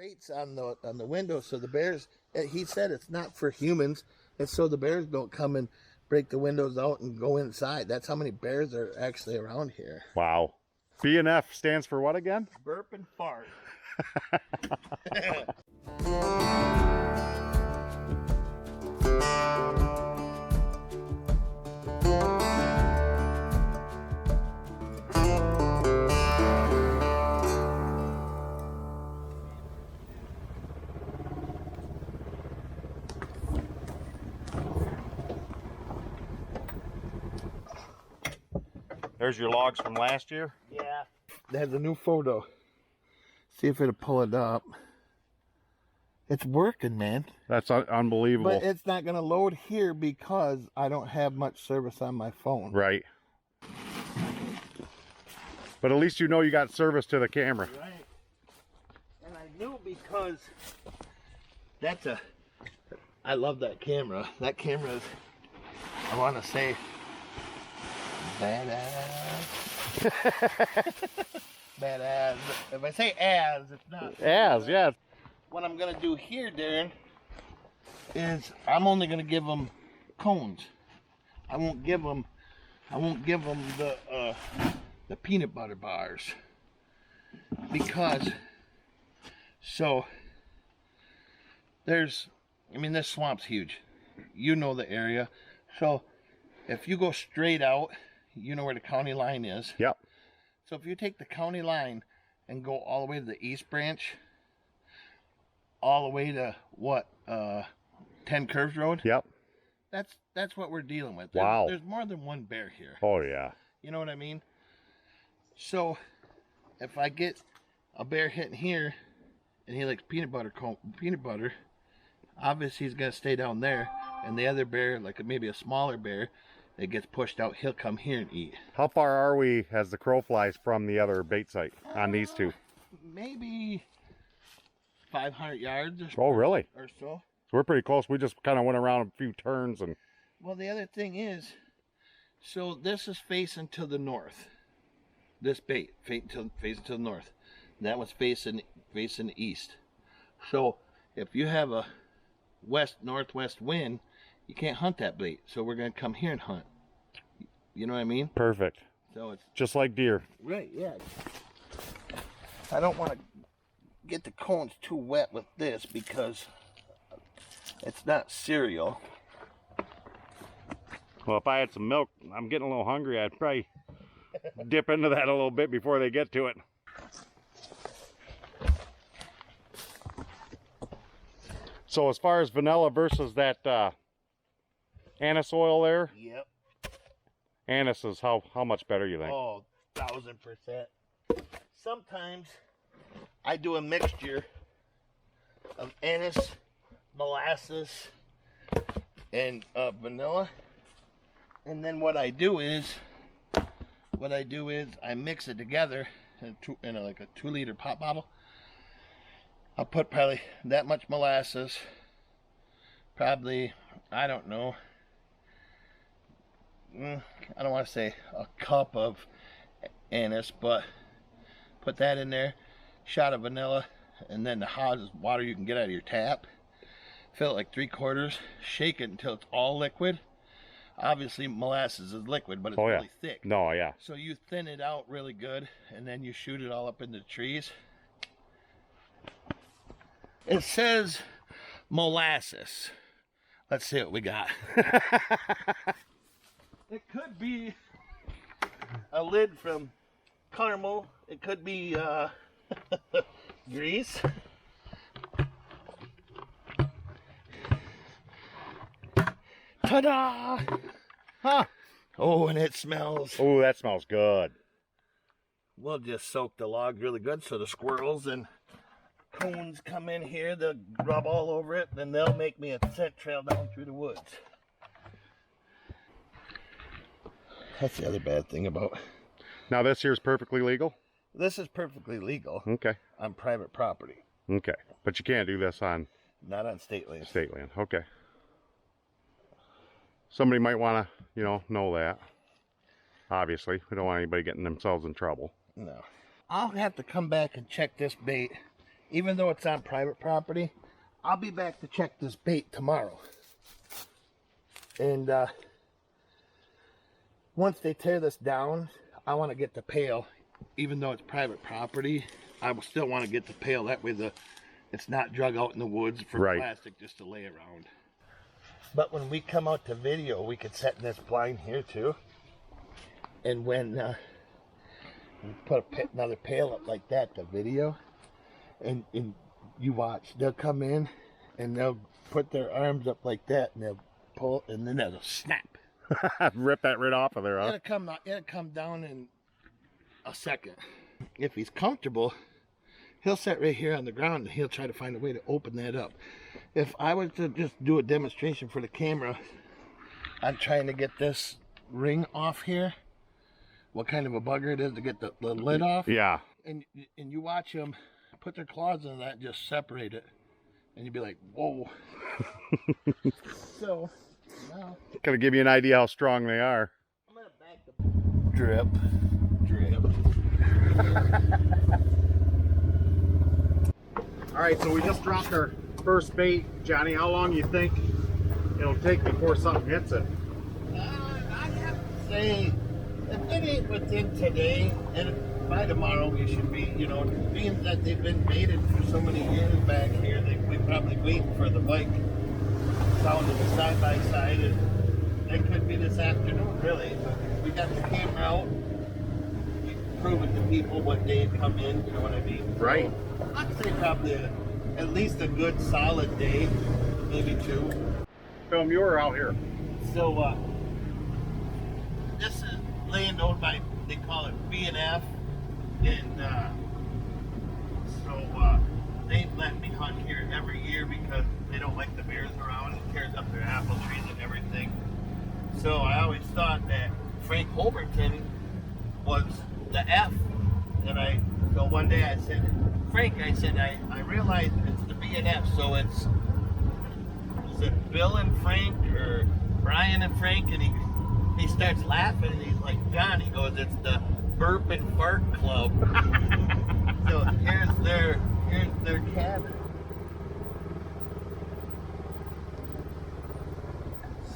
grates on the window so the bears. He said it's not for humans. It's so the bears don't come and break the windows out and go inside. That's how many bears are actually around here. Wow. B&F stands for what again? Burp and fart. There's your logs from last year. Yeah. There's a new photo. See if it'll pull it up. It's working, man. That's unbelievable. But it's not going to load here because I don't have much service on my phone. Right. But at least you know you got service to the camera. Right. And I knew because I love that camera. That camera is, I want to say, badass. Badass. If I say as, it's not. As, yeah. What I'm gonna do here, Darren, is I'm only gonna give them cones. I won't give them the peanut butter bars because this swamp's huge. You know the area, so if you go straight out, you know where the county line is. Yep. So if you take the county line and go all the way to the East Branch, all the way to what, 10 Curves Road? Yep. That's what we're dealing with. Wow. There's more than one bear here. Oh yeah. You know what I mean? So if I get a bear hitting here and he likes peanut butter, obviously he's gonna stay down there, and the other bear, like maybe a smaller bear, that gets pushed out, he'll come here and eat. How far are we as the crow flies from the other bait site on these two? Maybe 500 yards or so. Oh, really? Or so. So we're pretty close. We just kind of went around a few turns and... Well, the other thing is, so this is facing to the north. This bait facing to the north. That was facing east. So if you have a west-northwest wind, you can't hunt that bait. So we're going to come here and hunt. You know what I mean? Perfect. So it's just like deer. Right, yeah. I don't want to get the cones too wet with this because it's not cereal. Well, if I had some milk, I'm getting a little hungry, I'd probably dip into that a little bit before they get to it. So as far as vanilla versus that anise oil there? Yep. Anise is how much better you think? Oh, 1000%. Sometimes I do a mixture of anise, molasses, and vanilla. And then what I do is I mix it together in like a 2-liter pop bottle. I'll put probably that much molasses, probably, I don't know, I don't want to say a cup of anise, but put that in there, shot of vanilla, and then the hottest water you can get out of your tap. Fill it like 3/4, shake it until it's all liquid. Obviously molasses is liquid, but it's really thick. No, yeah. So you thin it out really good, and then you shoot it all up in the trees. It says molasses. Let's see what we got. It could be a lid from caramel. It could be grease. Ta-da! Huh. Oh, and it smells. Oh, that smells good. We'll just soak the log really good so the squirrels and coons come in here, they'll rub all over it, then they'll make me a scent trail down through the woods. That's the other bad thing about... Now this here's perfectly legal? This is perfectly legal. Okay. On private property. Okay. But you can't do this on... Not on state land. State land. Okay. Somebody might want to, know that. Obviously. We don't want anybody getting themselves in trouble. No. I'll have to come back and check this bait even though it's on private property, I'll be back to check this bait tomorrow. And once they tear this down, I want to get the pail. Even though it's private property, I will still want to get the pail. That way it's not drug out in the woods for plastic just to lay around. But when we come out to video, we could set this blind here too. And when we put another pail up like that to video, and you watch, they'll come in and they'll put their arms up like that and they'll pull, and then they'll snap. Rip that right off of there, huh? It'll come down in a second. If he's comfortable, he'll sit right here on the ground and he'll try to find a way to open that up. If I was to just do a demonstration for the camera, I'm trying to get this ring off here. What kind of a bugger it is to get the lid off. Yeah. And you watch them put their claws in that and just separate it. And you'd be like, whoa. So, now. Kind of give you an idea how strong they are. I'm going to back the drip. All right, so we just dropped our first bait. Johnny, how long do you think it'll take before something hits it? I have to say, if it ain't within today, and by tomorrow we should be, being that they've been baited for so many years back here, we probably waiting for the bike sound of the side-by-side, and it could be this afternoon, really. But we got the camera out. We prove it to people what day it come in, you know what I mean? Right. So, I'd say probably at least a good solid day, maybe two. Film, you were out here. So, this is land owned by, they call it B&F, and they let me hunt here every year because they don't like the bears around. It tears up their apple trees and everything. So I always thought that Frank Holberton was the F, and so one day I said, Frank, I realized it's the B&F, so is it Bill and Frank or Brian and Frank? And he starts laughing and he's like, John, he goes, it's the Burp and Fart Club. So here's their cabin.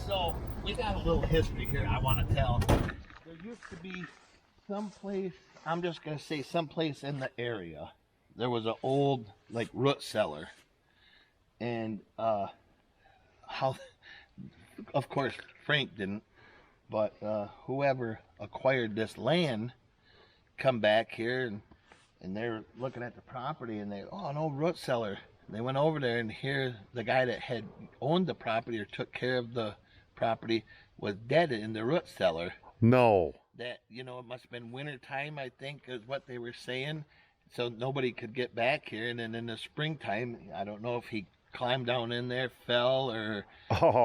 So we got a little history here I want to tell. There used to be someplace, I'm just going to say someplace in the area, there was an old root cellar. And how, of course Frank didn't, but whoever acquired this land come back here and they're looking at the property and an old root cellar. And they went over there, and here the guy that had owned the property or took care of the property was dead in the root cellar. No. That, it must have been winter time, I think, is what they were saying. So nobody could get back here. And then in the springtime, I don't know if he climbed down in there, fell, or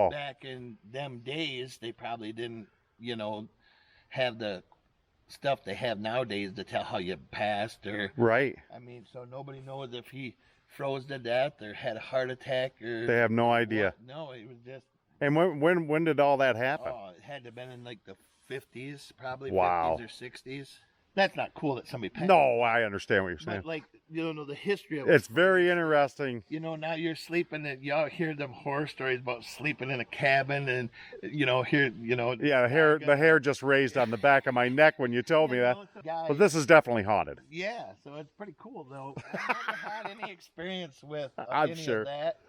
back in them days, they probably didn't, have the stuff they have nowadays to tell how you passed, or right. I mean, so nobody knows if he froze to death or had a heart attack or. They have no idea. No, it was just. And when did all that happen? Oh, it had to have been in the 50s, probably. Wow. 50s or 60s. That's not cool that somebody passed. No, I understand what you're saying. But the history of it's very interesting. Now you're sleeping and y'all hear them horror stories about sleeping in a cabin and here. Yeah, the hair just raised on the back of my neck when you told me that. But this is definitely haunted. Yeah, so it's pretty cool though. I've never had any experience with I'm any sure. of that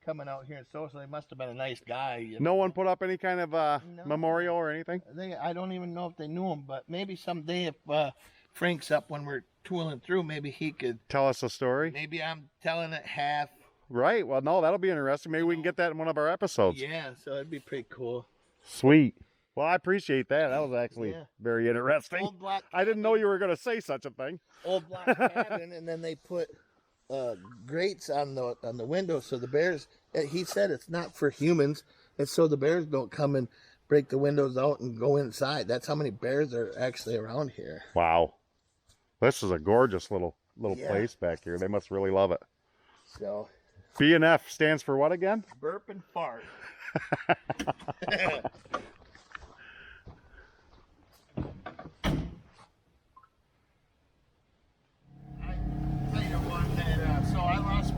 coming out here in social. He must have been a nice guy. No one put up any kind of memorial or anything? I don't even know if they knew him, but maybe someday if Frank's up when we're tooling through, maybe he could tell us a story. Maybe I'm telling it half. Right. Well, no, that'll be interesting. Maybe we can get that in one of our episodes. Yeah, so it'd be pretty cool. Sweet. Well, I appreciate that. That was actually very interesting. Old block I didn't know you were going to say such a thing. Old block cabin, and then they put grates on the windows so the bears. He said it's not for humans. It's so the bears don't come and break the windows out and go inside. That's how many bears are actually around here. Wow, this is a gorgeous little place back here. They must really love it. So, B&F stands for what again? Burp and fart.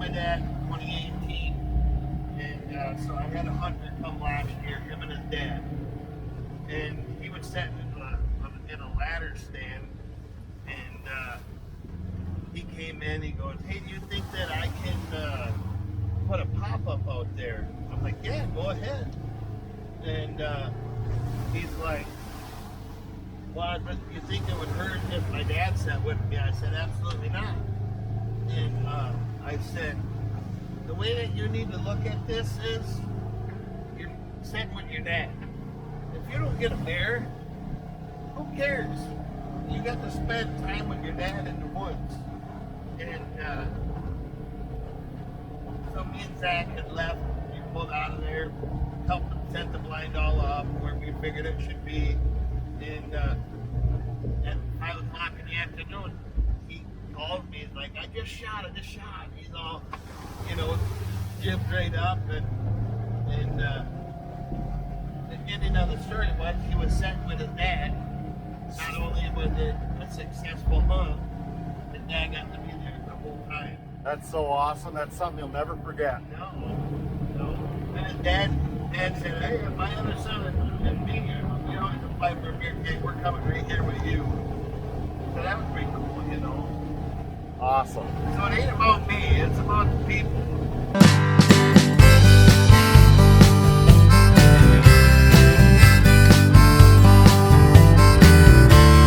my dad in 2018, and so I had a hunter come last year, him and his dad, and he was sitting in a ladder stand, and he came in. He goes, "Hey, do you think that I can put a pop-up out there?" I'm like, "Yeah, go ahead." And he's like, "Well, you think it would hurt if my dad sat with me?" I said, "Absolutely not." And I said, "The way that you need to look at this is you're sitting with your dad. If you don't get a bear, who cares? You got to spend time with your dad in the woods." And so me and Zach had left. We pulled out of there, helped him set the blind all up where we figured it should be. And at 5 o'clock in the afternoon, he called me. He's like, I just shot. He's all, jibbed right up. And the beginning of the story was he was sitting with his dad. Not only was it a successful hunt, his dad got to be there the whole time. That's so awesome. That's something you'll never forget. No. And his dad said, "Hey, if my other son and me, you know, to fight for a beer cake, we're coming right here with you." So that was pretty cool, Awesome. So it ain't about me.